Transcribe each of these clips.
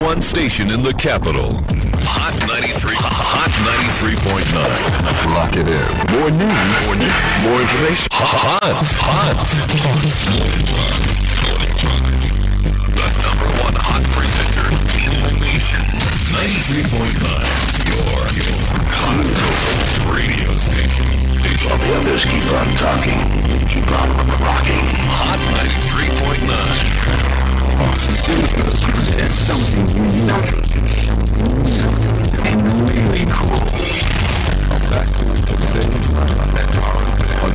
One station in the capital. Hot 93. Hot 93.9. Lock it in. More news. More information. Hot. The number one hot presenter in the nation. 93.9. Your hot radio station. All the others keep on talking. Keep on rocking. Hot 93.9. There's something and really cool. Come back to today's on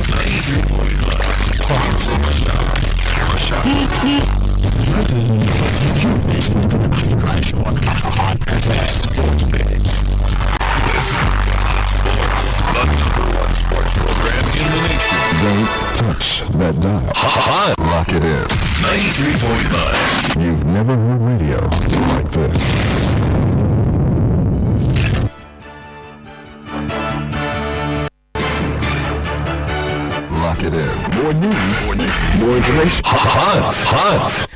93.9. You're listening to the Hot Drive Show on Hot FM. Listen to Hot Sports, the number one sports program in the nation. Don't touch that dial. Hot. Lock it in. 93.9. You've never heard radio like this. Lock it in. More news. More information. Hot.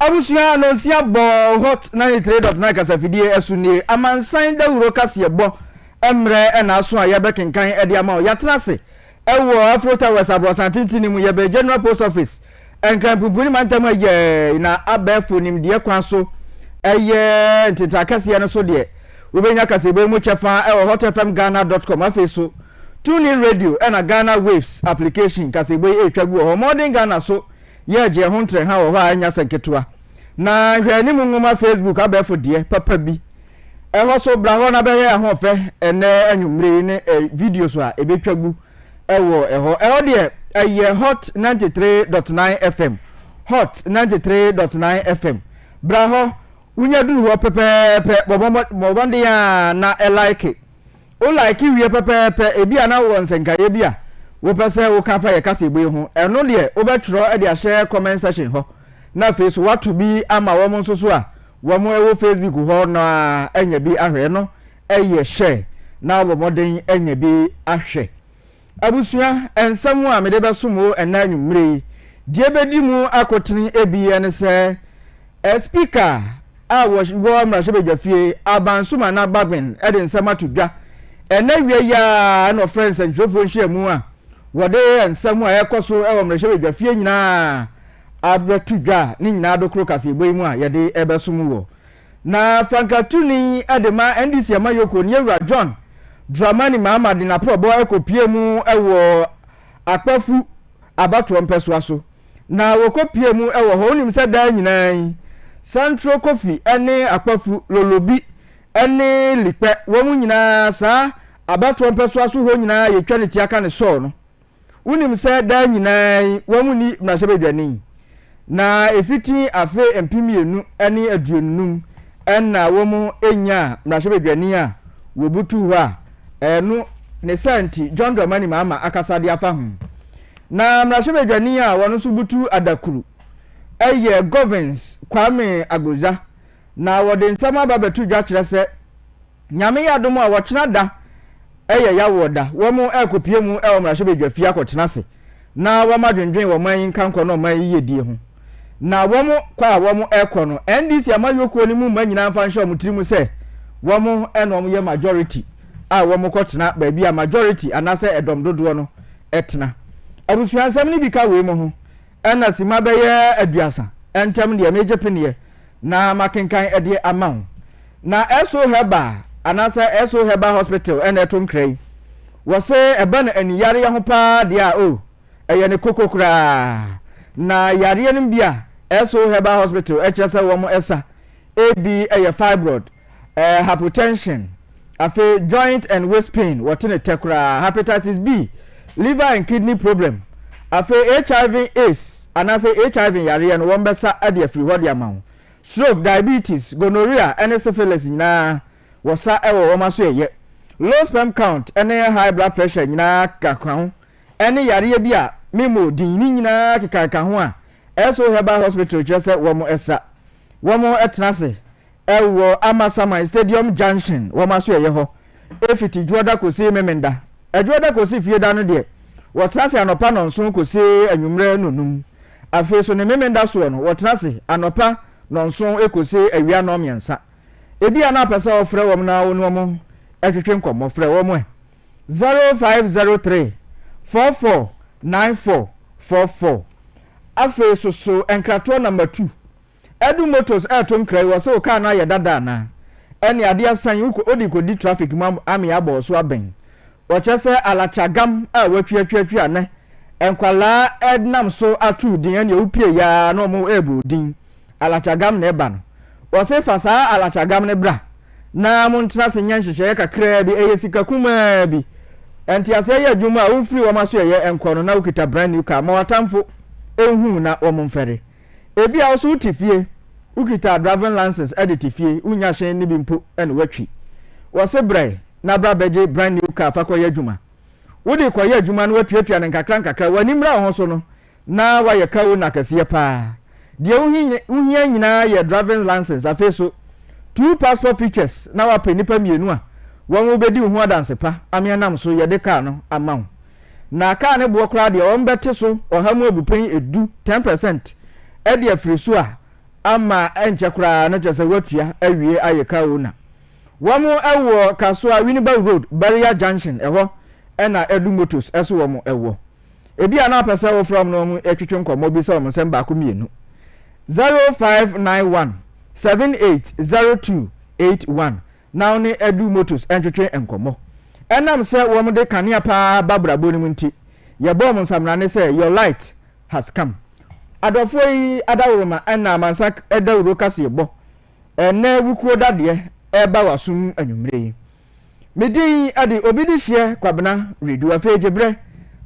Abusia no sia bo hot 93.9 kasafidie esuni Amansan Dawuro kase bo emre na aso a yebekenkan ede ama o yatenase ewo Afrota West Abrosantinti mu yebe General Post Office enkran bubuni mantam ye na abefo nim de kwan so eye ntita kase no so de wobenya kase be mu chefa ewo hotfmghana.com afeso tune in radio na Ghana Waves application kase be etwagu ho modern Ghana so ye je ho ntre ha wo ha anya sanketua na hwani mu ngoma Facebook abefo de papa bi eho so bra ho na be he ho fe ene anwumre ne videos a ebetwagu ewo de hot 93.9 FM hot 93.9 FM bra ho unya du ho pepepe bobonde ya na like o like wie pepepe ebi ana won senka ebi a wo pese wo ka fa ye kase gbe ho eno de wo betro e de share comment section ho na face what to be ama wo mo nso so a wo mo ewo Facebook ho na enya bi ahwe no eye share na boboden enya bi ahwe abusua ensam a mede besomo enanwumre die bedi mu akotene ebi ene se speaker a wo mrashe bedwafie abansuma na bagben ede nsam atodwa enawie ya no friends and jofo nhia mu a wode ensam a yekoso e wo mrashe bedwafie nyina abetudwa ni nyina dokro kase egbe mu a yede ebesom wo na frankatuni adema NDC amayoko ni Ewura John Dramani Muhammad na probo ekopie mu ewo akpafu abato mpeso aso na wokopie mu ewo ho nim se da nyina Central Coffee ene akpafu lolobi ene lipe wo mu nyina sa abato mpeso aso ho nyina ye twani ti aka ne so no unim se da nyina wo mu ni na se bedwani na efiti afe empimienu ene aduonum enna wo mu enya na se bedwani a wobutu ho a enu ne santi John Dramani Mama akasade afa hu na mrashe bedwani a wono so butu adakuru eye governs Kwame Agoza na wode nsama babetu dwa kire se nyame yadom a wochena da eye ya woda wo mu ekopie mu e mrashe bedwafie akotena se na wo madwendwen wo man kanko no man yedie hu na wo mu kwa wo mu ekono NDC amayoko ni mu manyina mfa nhwe omutirimu se wo mu eno mu ye majority a wo mo kotena ba bia majority anase edom dodo no etena abusuansam ni bika we mo ho ena sima be ye aduasa entem de mejepene na makenkan ede amaw na eso heba anase eso heba hospital ena etomkrai wo se eba na aniyare ye ho pa de a o eye ne kokokura na yare ne bia eso heba hospital echese wo mo esa ab eye fibroid hypertension afe joint and waist pain wotene tekura hepatitis B liver and kidney problem afe HIV AIDS anase HIV yare no wombesa ade afri hodi amawo stroke diabetes gonorrhea and syphilis nyina wosa ewo womaso eye low sperm count and high blood pressure nyina kakwan ene yare bi a memo din nyina kekaka ho a eso heba hospital chese womo esa womo etnase ewo Amasama Stadium Junction womaso eye ho efiti juoda kosi memenda ejuoda kosi fieda no de wotrase anopa nonso kosi anwumre nonum afi so ne memenda so no wotrase anopa nonso ekosi awia no miensa ebi ana pese ofre wom na wonu mo etwetwe nkomo frɛ wom 0503 449444 afi so enkrato number 2 Edu Motors atom krai wo se o ka na ye dada na ene ade asan odi kodi traffic mam ami abo so aben wo chese alachagam a watwiatwiatwi ane enkwala ednam so atu din ene upie ya no mo ebu din alachagam na eba no wo se fasa alachagam ne bra na mo ntra se nyan hyehyɛ kakra bi eyesika kuma bi enti ase ye adwuma a wofiri wo maso ye enkono na ukita brand new car ma watamfo ehun na wo mfere ebi a so utifie ukita driving license editifie unya hyen ni bi mpo ene watwi wo se bre na bra beje brand new car fa koye adwuma wodi koye adwuma no watwiatwa ne nkakra wanimra ho so no na waye kawo na kase pa de uhia nyina ye driving license afeso 2 passport pictures na wa penipa mienu a won obedi hu adanse pa amianam so ye de car no amaw na car ne bo kra de on bete so ohamu abupen edu 10% e de afiri so a ama enche kra na chese watua awie ayeka wona womo ewo kaso a Winneba Road Barrier Junction eho ena Edu Motors eso womo ewo ebi ana pese wo from no mu etwetwe nkomo bi se womo sem ba ko mienu 0591 780281 now ni Edu Motors entwetwe enkomo enam se womo de kanea pa babrabo ni munti ye bom nsamra ne se your light has come adofo yi adawuroma ena Amansan Dawuro kase bo ene wukuo dade eba wasum anwumre yi medi ade obidi hye kwabena redu afejebre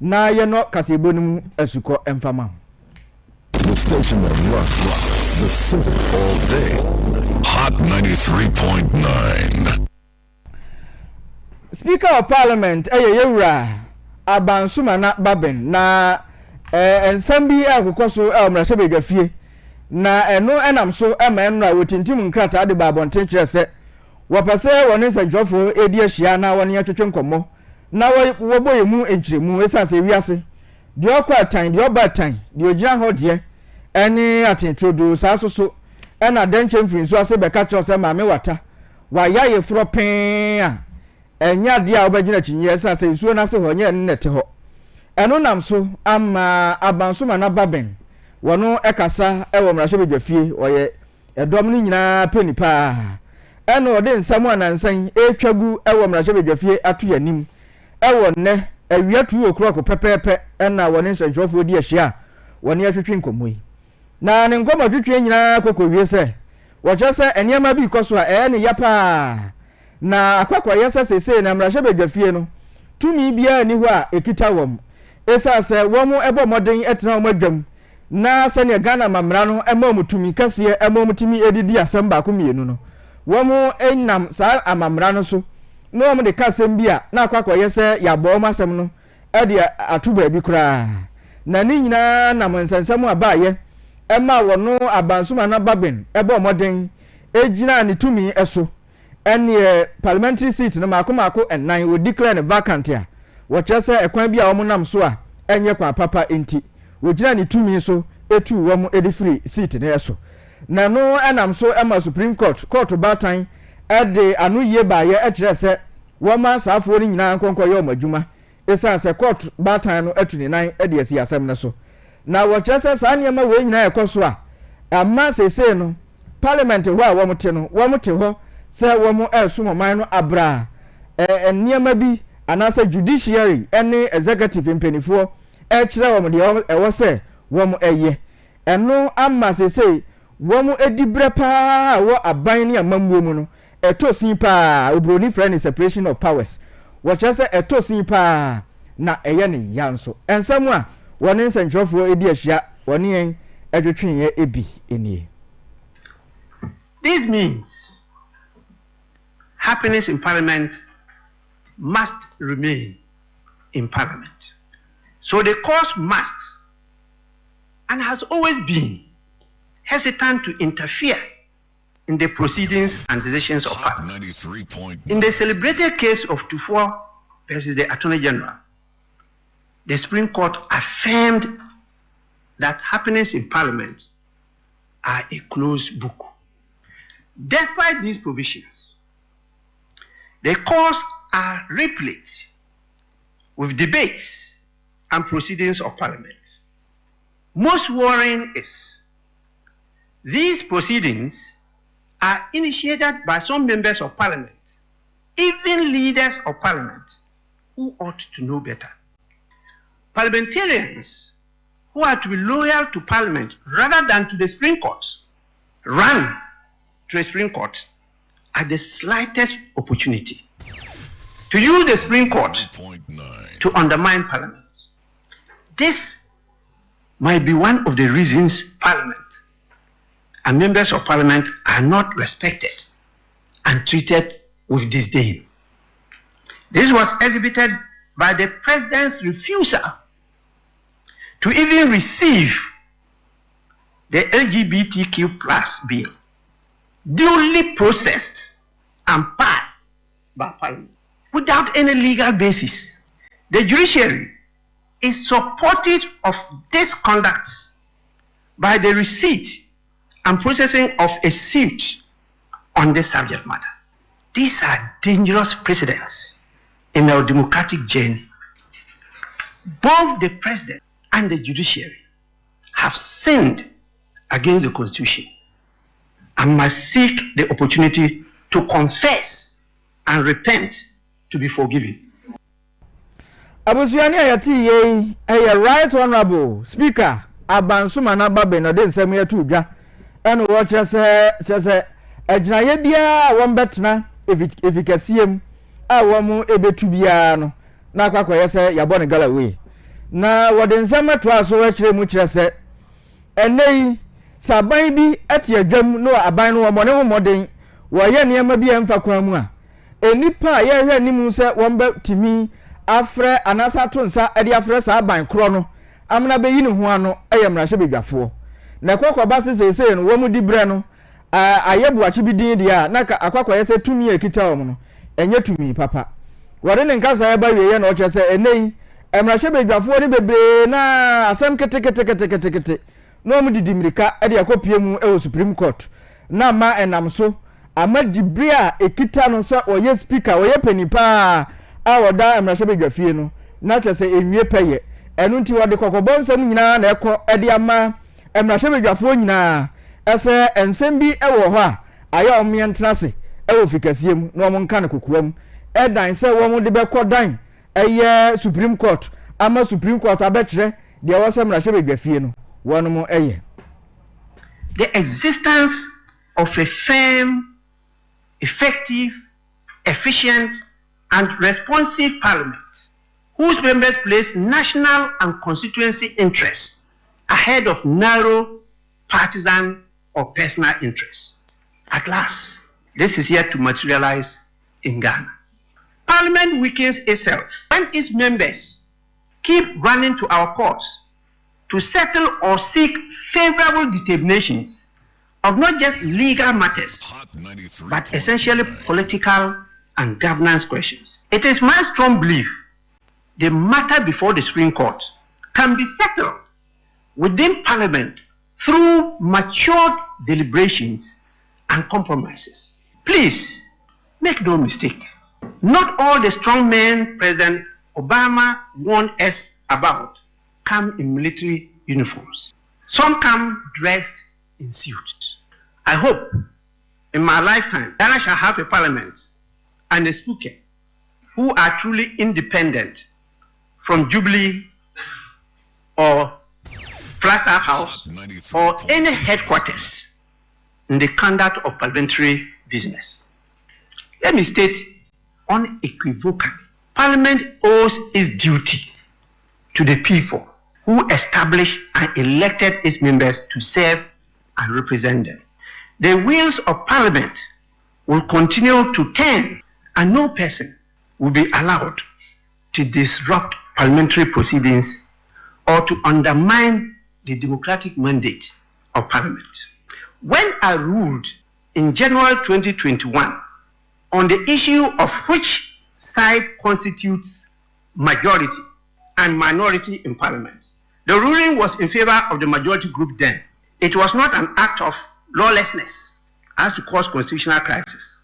na ye no kase bo nim asuko emfama The station that rocks the city all day. Hot 93.9. Speaker of Parliament yewura abansuma na baben na ensambi akokoso omrase bedwafie na eno enam so ema eno a wotintim nkrata de babonten kyerese wopese woni nsanjofo edi ahia na woni atwetwe nkomo na woboyemu enkyiremu esase wiase de okwa tan de oba tan de ogira ho de eni atintrodo sasoso ena denche mfiri so ase beka kyerese maame wata waya ye fro pen a enya de a obagina kinye esase nsuo na se ho nye nnete ho eno nam so ama abansoma na baben wono ekasa ewo mrahye bedwafie oye edom ni nyina penipa eno ode nsam anansan etwagu ewo mrahye bedwafie atu yanim ewo ne awiatu okroko pepepe ena woni nsanjofo di ahia woni atwetwe nkomoi na ne nkoma twetwe nyina kokowie se wo kyese eniema bi koso a ne yapa na akwakwa yesa sese na mrahye bedwafie no tumi bia ni ho a ekita wom esase womu ebo modern etena omadwam na sane Ghana mamra no emamutumi kase emamutumi edidi asem ba ko mienu no womu enam sa amamra no so no womu de kasem bia na akwakwa yese yabo masem no ede atuba bi kura na ni nyina na monsensem abaye ema wono abansuma na baben ebo modern ejina ni tumi eso ene parliamentary seat no mako enan wo declare ne vacant a wokyese ekwan bia wo nam so a enye kwa papa enti wogina ni tumi so etu wo mu edifree seat ne eso na no enam so ema Supreme Court batan ede anu ye ba ye ekire se wo ma saafo ni nyina nkonko ye omadwuma esa se court batan no etu ni nan ede esi asem ne so na wokyese sa niema we nyina ekoso a amma sese no parliament ho a wo mte no wo mte ho se wo mu esumo man no abra niema bi anasa judiciary ene executive impenifo kire wom de ewo se wom eye eno amma sese wom edibre pa wo aban ne amamwo mu no etosin pa obroni friend separation of powers wo chese etosin pa na eye ne yanso ensemu a woni nsanjofo edi ahia woni en edwetwenye ebi enie. This means happiness in parliament must remain in parliament. So the cause must and has always been hesitant to interfere in the proceedings and decisions of parliament. In the celebrated case of Tufo versus the Attorney General, the Supreme Court affirmed that happenings in parliament are a closed book. Despite these provisions, the courts are replete with debates and proceedings of Parliament. Most worrying is these proceedings are initiated by some members of Parliament, even leaders of Parliament, who ought to know better. Parliamentarians who are to be loyal to Parliament rather than to the Supreme Court run to the Supreme Court at the slightest opportunity to use the Supreme Court to undermine Parliament. This might be one of the reasons Parliament and members of Parliament are not respected and treated with disdain. This was exhibited by the President's refusal to even receive the LGBTQ plus bill, duly processed and passed by Parliament without any legal basis. The judiciary is supportive of this conduct by the receipt and processing of a suit on this subject matter. These are dangerous precedents in our democratic journey. Both the President and the judiciary have sinned against the Constitution and must seek the opportunity to confess and repent to be forgiven. Abusuani ayati ye right honorable speaker Abansuma na babe no de nsem ya tu dwa eno wo chese aginaye bia won betena efikasiem a wo mu ebetu bia no na akwakoye se yabo ne galawe na wo de nsem to aso wa kire mu kire se enei saban bi ati adwam no aban no wo mo ne ho moden wo ye niam bia emfa kwan mu a enipa ye hwe nimu se won betimi afre anasa to nsa ade afre sa aban kro no amna be yi ne ho ano eyemra hye bedwafo na kwakwa sesese no wo mu di bre no ayebu achi bidin dia na akwakwa yese tumi ekita wo no enye tumi papa wore ne nkasa ya ba wiye na o chese enei emra hye bedwafo ne bebre na asem kete no mu didi mirika ade akopie mu e Supreme Court na ma enam so ama dibre a ekita no so oye speaker oye panipa a woda emra hye bedwafie no na chese enwie peye enu nti wode kokobonsam nyina na ekọ ede ama emra hye bedwafo nyina ese ensem bi ewo ho a aya omientrase ewo fikasiem no mo nka ne kokuam edan se wo mo de bekọ dan eye Supreme Court ama Supreme Court abekire de wo se emra hye bedwafie no wono mo eye. The existence of a firm, effective, efficient and responsive Parliament whose members place national and constituency interests ahead of narrow partisan or personal interests. At last, this is yet to materialize in Ghana. Parliament weakens itself when its members keep running to our courts to settle or seek favorable determinations of not just legal matters, but essentially political and governance questions. It is my strong belief the matter before the Supreme Court can be settled within Parliament through matured deliberations and compromises. Please, make no mistake. Not all the strong men President Obama warned us about come in military uniforms. Some come dressed in suits. I hope in my lifetime Ghana shall have a parliament and a speaker who are truly independent from Jubilee or Plaza House or any headquarters in the conduct of parliamentary business. Let me state unequivocally, Parliament owes its duty to the people who established and elected its members to serve and represent them. The wheels of Parliament will continue to turn, and no person will be allowed to disrupt parliamentary proceedings or to undermine the democratic mandate of Parliament. When I ruled in January 2021 on the issue of which side constitutes majority and minority in Parliament, the ruling was in favor of the majority group then. It was not an act of lawlessness as to cause constitutional crisis.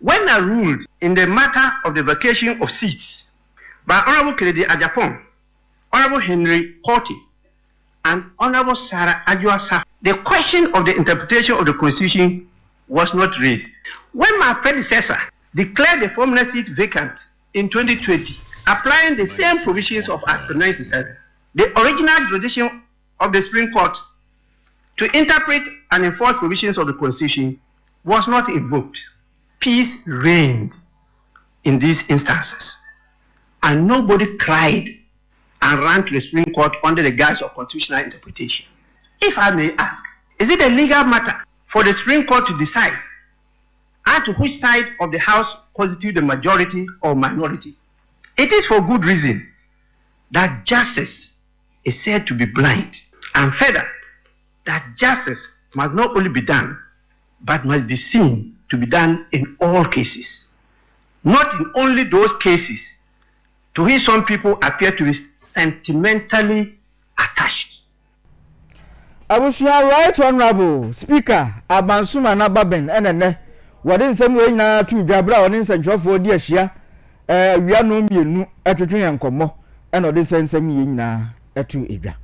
When I ruled in the matter of the vacation of seats by Honorable Kennedy Ajapong, Honorable Henry Porty, and Honorable Sarah Adjoasa, the question of the interpretation of the Constitution was not raised. When my predecessor declared the former seat vacant in 2020, applying the same provisions of Act 97, the original jurisdiction of the Supreme Court to interpret and enforce provisions of the Constitution was not invoked. Peace reigned in these instances, and nobody cried and ran to the Supreme Court under the guise of constitutional interpretation. If I may ask, is it a legal matter for the Supreme Court to decide as to which side of the House constitutes the majority or minority? It is for good reason that justice is said to be blind, and further, that justice must not only be done, but must be seen to be done in all cases, not in only those cases to which some people appear to be sentimentally attached. Abusuya Right Honorable Speaker Abansuma Nababen enene wode nsem we nyina tu dwabra wode nsanchofo di ahia wia no mienu etwetwe yankomo eno de nsem ye nyina etu edwa.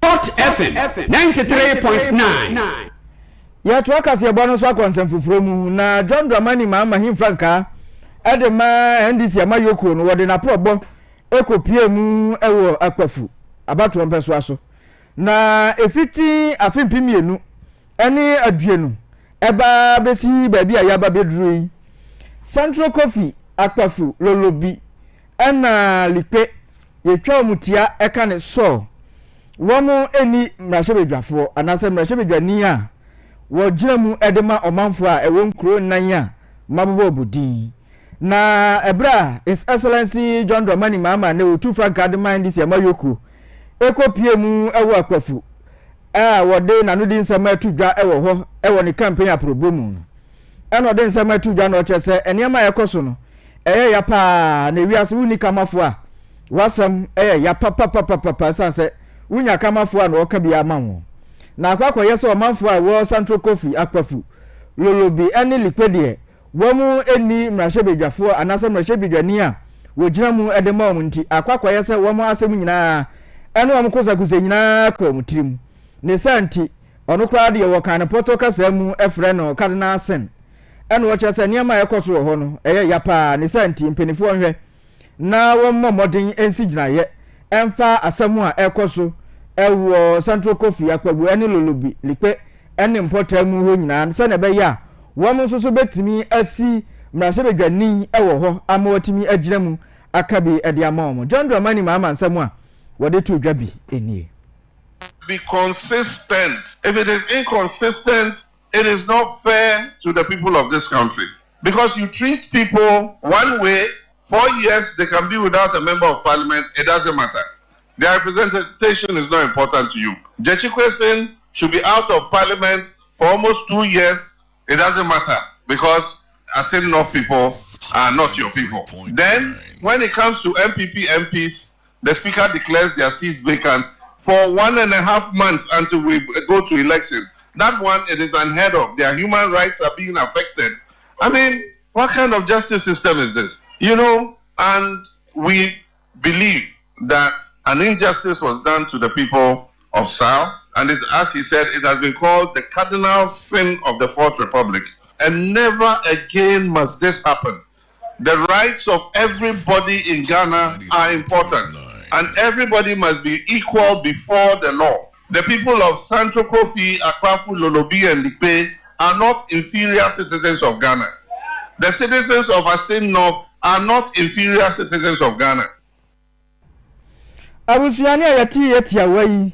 Hot FM 93.9. Ya to akase ebo so akonsem fufuro mu na John Dramani Mahama Him Franka ede ma NDC amayoko no wode na probo ekopie mu ewo akpafu abato mpeso aso na efiti afimpimienu ene aduenu eba besi baabi ayaba beduru yi Central Coffee akpafu lolobi ena lipe yetwa mutia eka ne so womo eni mrahebedwafo anase mrahebedwani a wojira mu edema omanfo a ewo nkro nan a mabobo obudin na ebra His Excellency John Dramani Mahama ne otu Franka de mind this yamayoko ekopie mu ewo akwafu wode nanu di nsema atudwa ewo ho ewo ne campaign aprobomu eno de nsema atudwa na ochese enema yekoso no ya pa na wiase wuni kamafo a wasam ya papa sanse wunya kamafo a na oka bia manwo na akwakwa yeso omanfo a wo Central Coffee akwafu lolobi ene likwedie womu eni mrahebedwafo anase mrahebedwani a wojira mu edema omunti akwakwa yese womu asem nyina ene omkoza kuze nyina ka omutirim ne santi ono kra de wo kan poto kasa mu efre no cardinal sin ene wo chese niam a yekoso ho no yapa ne santi mpenifo nhwe na wo mmodin ensi gina ye emfa asemu a ekoso ewo Central Coffee akwabu ene lolobi likpe ene mpota mu ho nyina se ne be ya womu soso betimi asi mrahebedwani ewo ho amawatimi agina mu akabi ediamawo John Dramani Mahama nsemu a wode to dwabi enie. Be consistent. If it is inconsistent, it is not fair to the people of this country. Because you treat people one way, 4 years they can be without a member of parliament, it doesn't matter. Their representation is not important to you. Jechikwe should be out of parliament for almost 2 years, it doesn't matter. Because Enough people are not your people. Then, when it comes to MPs, the speaker declares their seats vacant for 1.5 months until we go to election. That one, it is unheard of. Their human rights are being affected. I mean, what kind of justice system is this? And we believe that an injustice was done to the people of Sao, and as he said, it has been called the cardinal sin of the Fourth Republic. And never again must this happen. The rights of everybody in Ghana are important, and everybody must be equal before the law. The people of Central Coffee, Akwafu, Lolobi, and Likpe are not inferior citizens of Ghana. The citizens of Enough are not inferior citizens of Ghana. Abusuani yeti awai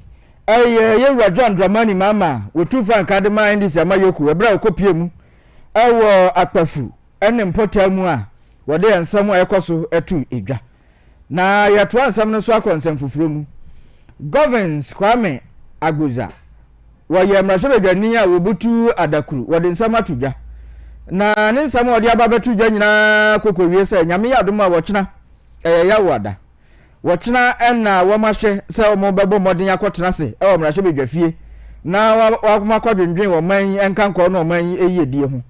ye John Dramani Mahama otu Franka de mind this yamayoko ebra okopie mu ewo akpafu ene mpota mu a wode ensam a ekoso etu edwa na yeto ansam no so akonsam fufuro mu governs Kwame Agoza woye mrahebedwani a wobutu adakuru wode ensam atudwa na ne ensam wode ababetu dwa nyina kokowie se nyame yadoma wochena yawada wochena enna womahye se omo bebo modin yakotena se mrahebedwafie na wa kwadwendwen wo man enka nko no man eyedie ho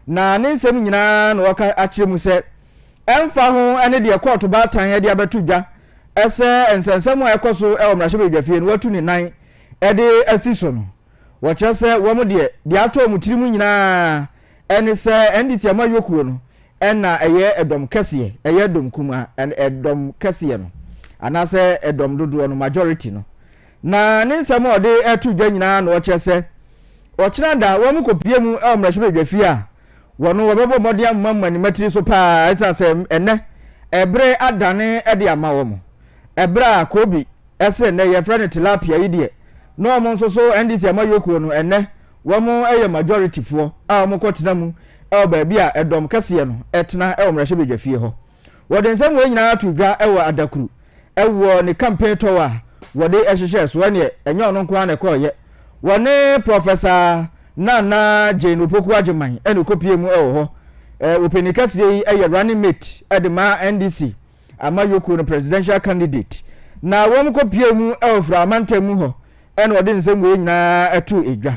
na ne nsem nyina na waka akire mu se emfa ho ene de court ba tan ye de abetu dwa ese ensensem a ekoso e wo mrahye bedwafie no watu ni nan e de asiso no wo chese wo mu de ato mu tiri mu nyina ene se ndisi ama yokuo no ena eye edom kese eye edom kuma edom kese no anase edom dodo no majority no na ne nsem o de etu dwa nyina na wo chese wo kira da wo mu kopie mu e wo mrahye bedwafie a wono wobebo modiam mamma ni matiri so pa esa se ene ebre adane ede ama wo mo ebra kobi ese ne ye friend tilapia yide no mo nso so ndc ama yokuo no ene wo mo eye majority fo a mo kotena mu e ba bia edom kase no etena e wo mrahye bedwafie ho wode nsem we nyina atudwa e wo adakuru e wo ne campaign towa wode ehhehye so ene enye ono nko na ekoye wone professor na Jane Opoku Ajeman ene kopie mu ewo ho openikase yi eye running mate edema NDC ama yoku no presidential candidate na won kopie mu ewo fra amantam mu ho ene wode nsem we nyina etu edwa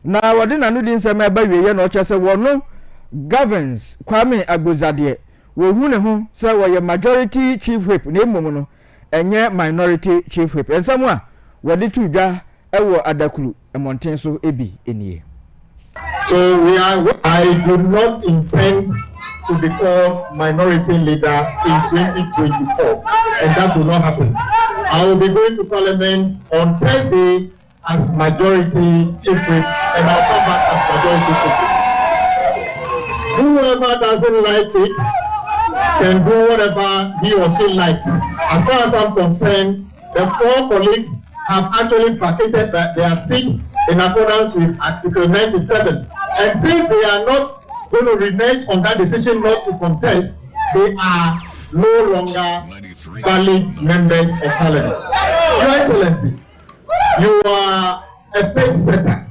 na wode nanu di nsem eba wiye na ochese wono governs Kwame Agbozade wo hu ne ho se wo ye majority chief whip na emom no enye minority chief whip ensem a wode tu dwa ewo adakuru emonten so ebi enie. So I do not intend to become minority leader in 2024, and that will not happen. I will be going to Parliament on Thursday as majority chief whip, and I'll come back as majority chief whip. Whoever doesn't like it can do whatever he or she likes. As far as I'm concerned, the 4 colleagues have actually vacated their seat in accordance with Article 97. And since they are not going to renege on that decision not to contest, they are no longer valid members of Parliament. Your Excellency, you are a pace setter.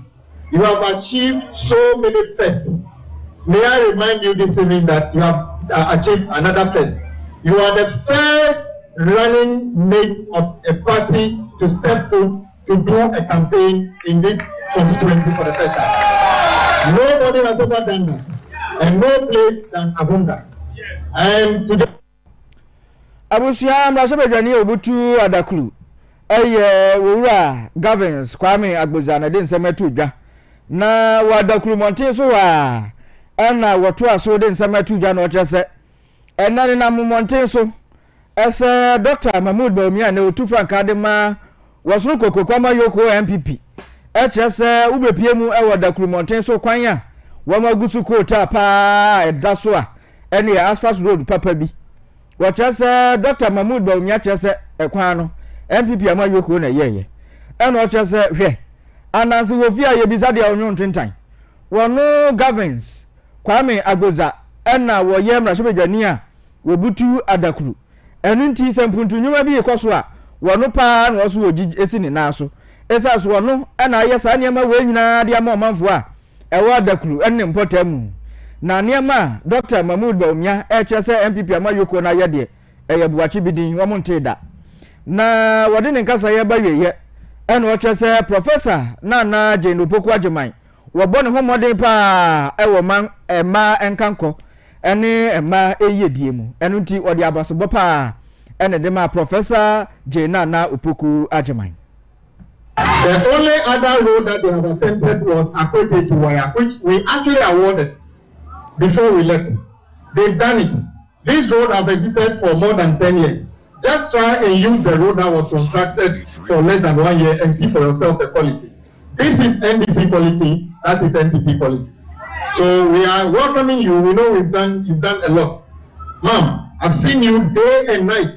You have achieved so many firsts. May I remind you this evening that you have achieved another first. You are the first running mate of a party to step foot to do a campaign in this constituency for the first time. Nobody has ever done that, and no place than Abunda. And today, Abusia mrahye bedwani obutu adakuru eye wura governs Kwame Agbozade de nsemetu dwa na wadakuru monte so wa ana woto aso de nsemetu dwa na ochese enane na monte so ese Dr. Mahmoud Bawumia na otu franka de ma wasuru kokokoma yoko MPP echese ubepie mu ewo dakuru monte so kwan a wo magusu kota pa edaso a ene asphalt road papa bi wachese Dr. Mahmoud Bawumia chese ekwan no MPP ama yoko na yeye ene ochese hwe anansi wofia ye bizade a onyo ntwentan wono governs Kwame Agboza ena wo ye mrahye bedwani a wobutu adakuru enu nti sempuntu nyuma bi ekoso a wono pa na oso oji esi ni na so esa so wono ena ayesa niam we nyina de ama omanfo a ewo adakuru enne mpotamu na niam Dr. Mahmoud Bawumia echese MPP ama yoko na ye de eyebuachi bidin wo monteda na wode ne nkasa ye ba weye ena ochese professor na Jane Opoku Ajeman wo bone homode pa ewo man ema enkanko ene ema eyedie mu enu nti odi abaso bopa ene de ma Professor Jane Opoku Ajeman. The only other road that they have attempted was Akwete to Waya, which we actually awarded before we left. They've done it. This road has existed for more than 10 years. Just try and use the road that was constructed for less than 1 year and see for yourself the quality. This is NDC quality, that is NPP quality. So we are welcoming you. We know you've done a lot. Ma'am, I've seen you day and night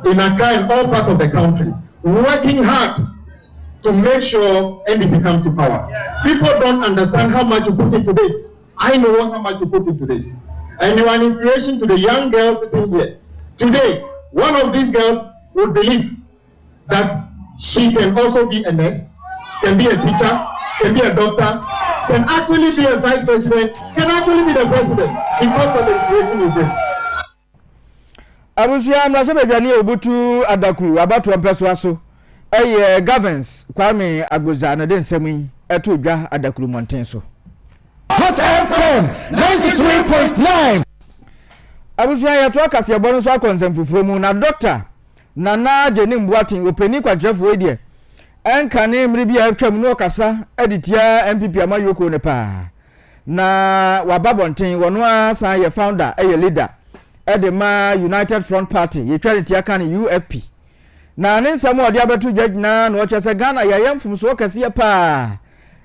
in Accra and all parts of the country, working hard to make sure NDC comes to power. People don't understand how much you put into this. I know how much you put into this. And you are an inspiration to the young girls sitting here. Today, one of these girls would believe that she can also be a nurse, can be a teacher, can be a doctor, can actually be a vice president, can actually be the president because of the inspiration you bring. Abusia mrahye bedwani obutu adakuru abatu ampeso aso Governs Kwame Agboza no den semi eto dwa adakuru monten so Hot FM 93.9 Abusua ya to akase ebo no so akonsem fufuro mu na doctor Nana Jenim Boatin openi kwajefo we de enka ne mmiri bia atwam no kasa editia MPP amayoko ne pa na wababonten wono asa ye founder ye leader edema United Front Party ye twaliti aka ne UFP na ne nsam odi abetu dwagina na wo chese Ghana ya yemfum so kase pa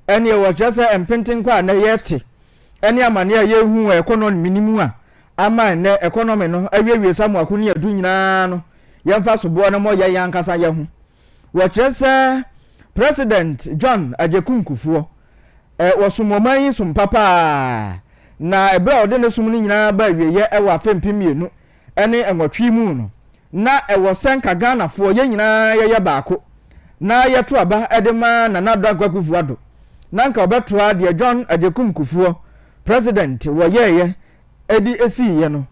ene wo chese empenten kwa na yete ene amane ya yehu economy minimu a ama ne economy no awiewie samu akuni adu nyina no yemfa so bo na mo ya yankasa ye hu wo chese President John Ajekunkufuo wosumoman sum papa na ebe ode ne sum ni nyina ba wieye e wa fempimienu ene enwotwe mu no na e wo senka Ghana fo ye nyina ye baako na ye to aba edema na nadagwakufu ado na nka obeto de John Ajekunkufuo president wo ye edi esi ye no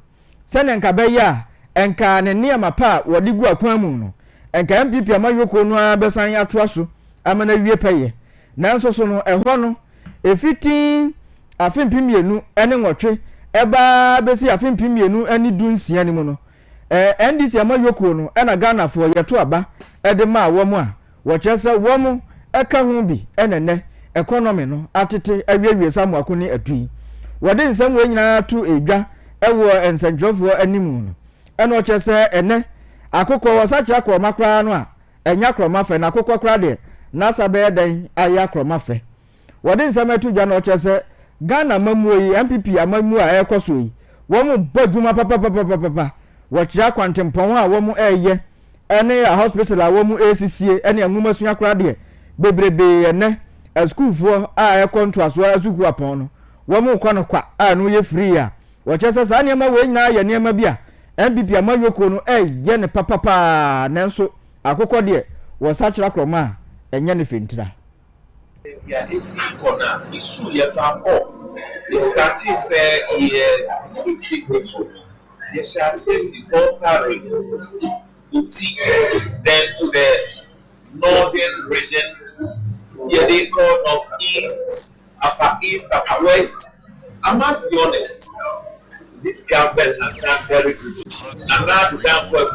sene nka be ya enka ne niam pa wo digu akwan mu no enka MPP amayoko no abesan ya to aso amana wie peye nanso so no ehwo no efiti afimpimienu ene nwotwe eba besi afimpimienu ani dunsia ni mu no NDC amayoko no ena Ghana fo yeto aba ede ma awomu a wo chese womu eka hu bi enene economy no atete awiewie samu akuni atui wode nsam we nyina tu edwa ewo ensanjofo animu no ena wo chese ene akokọ wasacha kroma kra no a enya kroma fe na akokọ kra de na sabe den aya kroma fe wode nsam atu dwa na wo chese Ghana mamu yi MPP amamu a ekoso yi wo mu baduma papa wo chia kwantempon a wo mu eye ene a hospital a wo mu ACCA ene anwuma sunya kra de bebrebe ene school fo a ekonto aso azuku apon no wo mu kwa no kwa a no ye free a wo chese sa niam we nyina ye niam bia MPP amayoko no eye ne papa nanso akokọ de wo sa kira kroma enye ne fentira ya esi kona isu ya fa for the starting say ye secret they shall say the altar uti then to the northern region yeah they call of east upper west. I must be honest, this government has done very good and now the damn work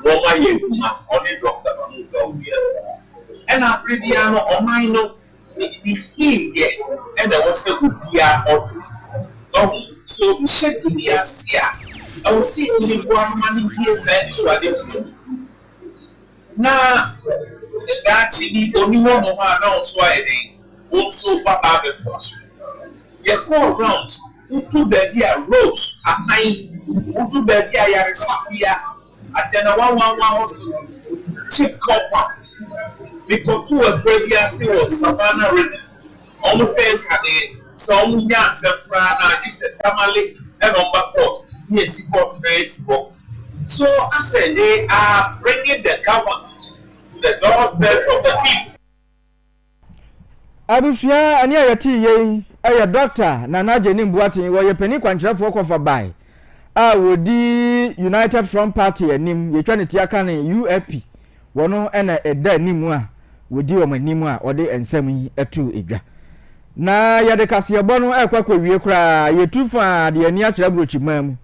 Woma Yekuma only Dr. Mamuga and I pretty ano or mine the him here and I was a good year or so we said to the Asia. I will see to the one money here said so I didn't now that's the only one of our announced why they also papa the person. You call rounds to the dear rose at night to the dear Yarisapia at the 111 hospitals cheap copper because to a previous was Savannah written almost saying some young Seprana is a family and on back yes, support Facebook. So I said they are bringing the government to the doorstep of the people. Abusia ani ayati ye aya doctor Nana Jenim Boatin wo ye pani kwankyerefo kofa bai a wodi United Front Party anim ye twaneti aka ne UFP wono ena eda animu a wodi wo manimu a ode ensam yi atu edwa na ye de kase ebo no ekwakwa wie kra ye tufa de ani akira brochi mamu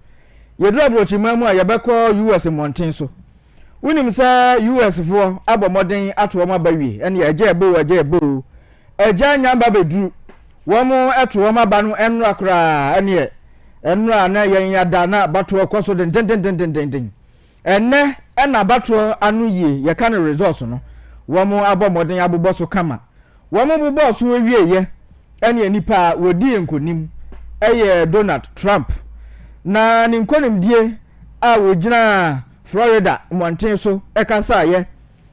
ye dura brochi mamu a ye beko US monten so unim sa US fo abomoden ato ma bawie ene ye je ebo eja nyamba bedru womo eto woma ba no enro akra ene enro na yen yada na bato koso den enne ena bato anu ye ye kan resource no womo abomoden abobọ so kama womo bobọ so wie ye ene nipa wodi enkonim eye Donald Trump na ni nkonim die a wogina Florida monten so ekasa ye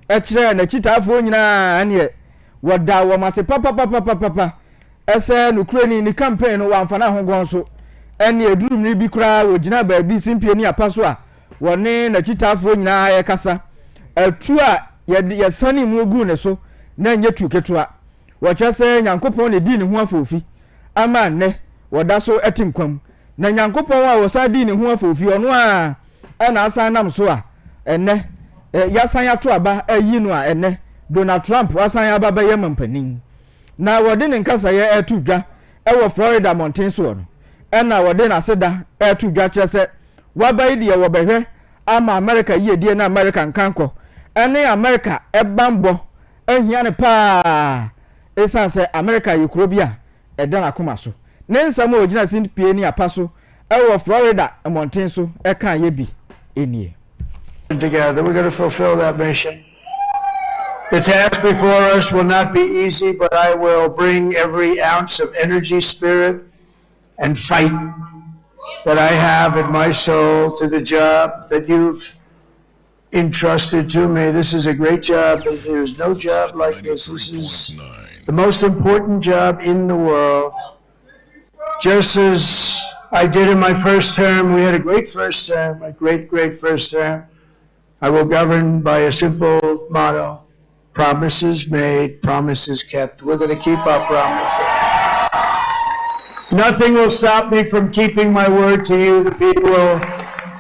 ekire na chitafo nyina ene wada wo mase papa ese no kreni ni campaign no wamfana hogon so ene edurum ni bi kura wogina ba bi simpie ni apaso a woni na chitafo nyina ye kasa atu a ye sani mu ogu ne so na nye tuketua wo chese nyankopon ne di ne ho afofi ama ne wada so etinkwam na nyankopon a wo sa di ne ho afofi ono a na asa nam so a ene yasan yato aba ayi no a ene Donald Trump wasan ya baba ye mampanin na wode ne nkasa ye etudwa ewo Florida mountain so no ena wode na seda etudwa kire se wabai de wo behwe ama America yie die na America nkanko ene America ebambo ehia ne pa esan se America yekuro bia eda na koma so ne nsam ogina sin pie ni apaso ewo Florida mountain so eka ye bi enie together. We're going to fulfill that mission. The task before us will not be easy, but I will bring every ounce of energy, spirit, and fight that I have in my soul to the job that you've entrusted to me. This is a great job. There's no job like this. This is the most important job in the world. Just as I did in my first term, we had a great first term, a great first term. I will govern by a simple motto: promises made, promises kept. We're going to keep our promises. Nothing will stop me from keeping my word to you. The people will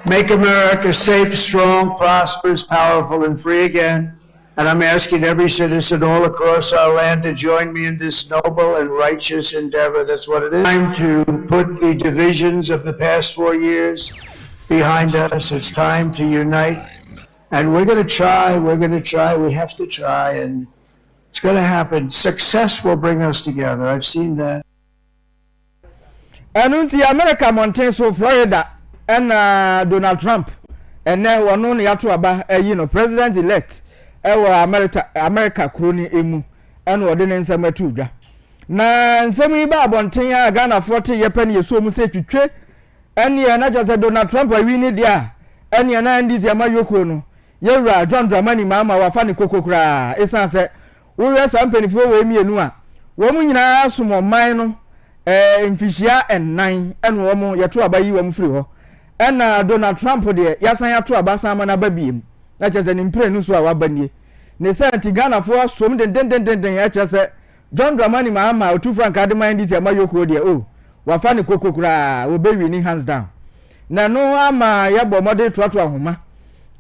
make America safe, strong, prosperous, powerful, and free again. And I'm asking every citizen all across our land to join me in this noble and righteous endeavor. That's what it is. Time to put the divisions of the past 4 years behind us. It's time to unite. And we're going to try, we have to try, and it's going to happen. Success will bring us together. I've seen that. And until America mountain so Florida and Donald Trump and then one only yato aba president elect America kroni emu and wode ne nsem atudwa na nsem yi ba abonten ya Ghana 40 yepen yeso mu se twitwe ene na jase Donald Trump awi ni dia ene na ndizi amayoko no yewura John Dramani mama wafa ne kokokura esan se wo we sampanifo we mienu a wo mu nyina asomo man no mfishia ennan ene wo mu yeto abayi wo mu firi ho ena Donald Trump de yasan yato abasan ma na babiem na chese ni mpre nu so a wabanie ne senti Ghana fo asom den ya chese John Dramani mama otu Frank Ademan dis amayoko de wafa ne kokokura wo bewi ni hands down na no ama yabo mode toato ahoma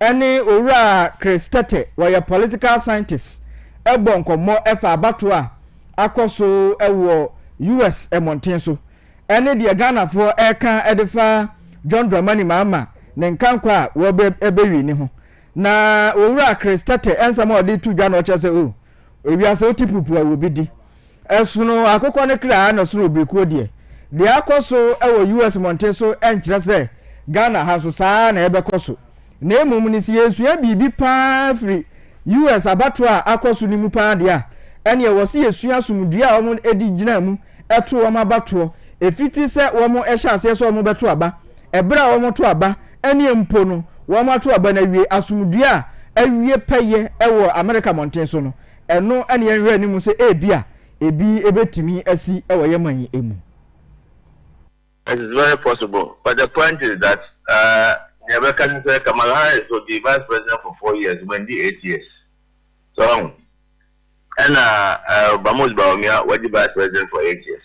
ene owura Chris Tete wa political scientist ebo nkomo efa abato a akoso ewo US emonten so ene de Ghana fo eka edefa John Dramani mama ne nkankwa wo ebewi ni ho na owura Chris Tete ensama odi tudwa na ochese owiase otipupu a wobidi esuno akokọ ne kra na suro obrekuo de akoso ewo US monten so enkyere se Ghana ha so saa na ebekoso na emum ni si yesu ya bibi pa free US abato a akoso ni mu pa de a ene ye wose yesu asumdua a omo edi gina mu eto wo mabato efiti se wo mo ehya ase so wo beto aba ebra wo mo to aba ene mpo no wo mo to aba na wie asumdua awie peye ewo America monten so no eno ene ye hwe ni mu se ebia ebi ebetimi asi ewo yeman emu. It is very possible, but the point is that American say Kamala Harris will be vice president for 4 years, when the 8 years. So, and Bamus Baumia was the vice president for 8 years.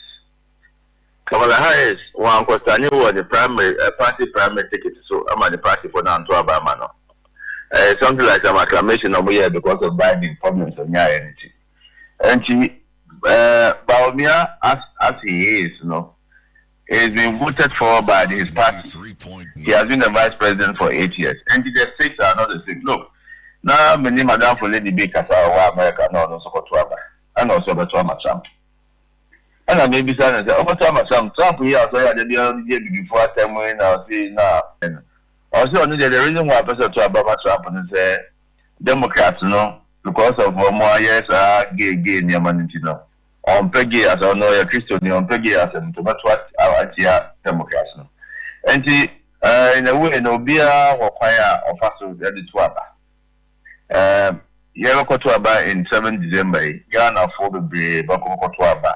Kamala Harris, one Costani was the primary party primary ticket, so I'm at the party for now to Obama. Something like some acclamation over here because of Biden problems on your energy. And she, Baumia, as he is, has been voted for by his party. He has been the vice president for 8 years. And the six are not the six. Look, now many madam for Lady B Kasa America no support Trump and also about Trump. And I maybe say, Trump here so the year before time when I see now. Also the reason why person to about Trump and say Democrats because of more years gay near managing on Peggy as I know a Christian on Peggy as a tomato our Democrats. And in a way, no beer or fire or fast with the Twaba. Yerokotuaba in 7 December, Ghana for the brave, Bakotuaba,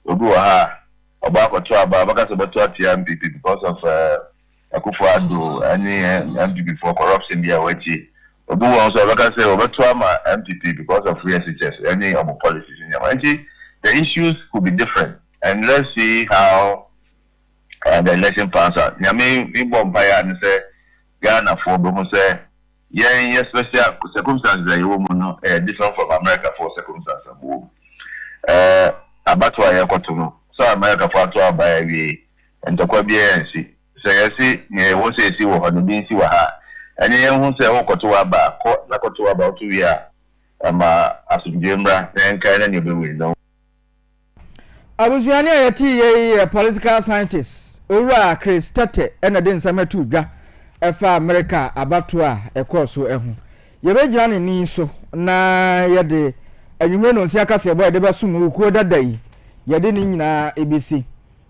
Oguaha, Obakotuaba, Bakasabatua MPP because of Akufo-Addo, any MPP for corruption, the Awachi. Obu also, like I say, Obatuama MPP because of free SHS, any of the policies in Yamachi. The issues could be different, and let's see how the election pans out. Yami, we bomb by and say Ghana for Bomo say yes special circumstances that you woman different from America for circumstances about why I so America for to buy we and to be ANC so you see won't say see what the being see what and then won't say what to about na to about 2 years asumjembra then kind of you know Abuzuani ayati political scientist Ora Chris Tete ena den sametu dwa efa America abatua ekoso ehu yebegyina ne ni so na yede anwumre no nsi akase boy de besum ukuo dadai yede ni nyina ABC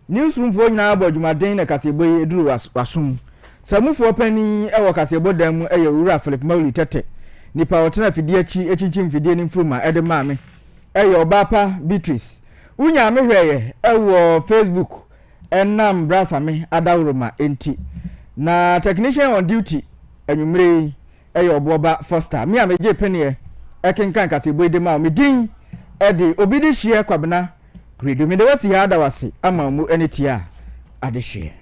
newsroom fo nyina abodwumaden na kasebo eduru wasum samufo pani ewo kasebo dam eye Ora Philip Mauli Tete nipa wotena fidie chi echinchim fidie ni mfruma ede maame eye obapa Beatrice unya mehweye ewo Facebook enam brasame adawroma enti na technician on duty anwumre eye oboba Foster me ameje penie ekenkan kasebo de ma medin ede obidi hie kwabena credo me de wasi ha da wase ama mu enetia ade hie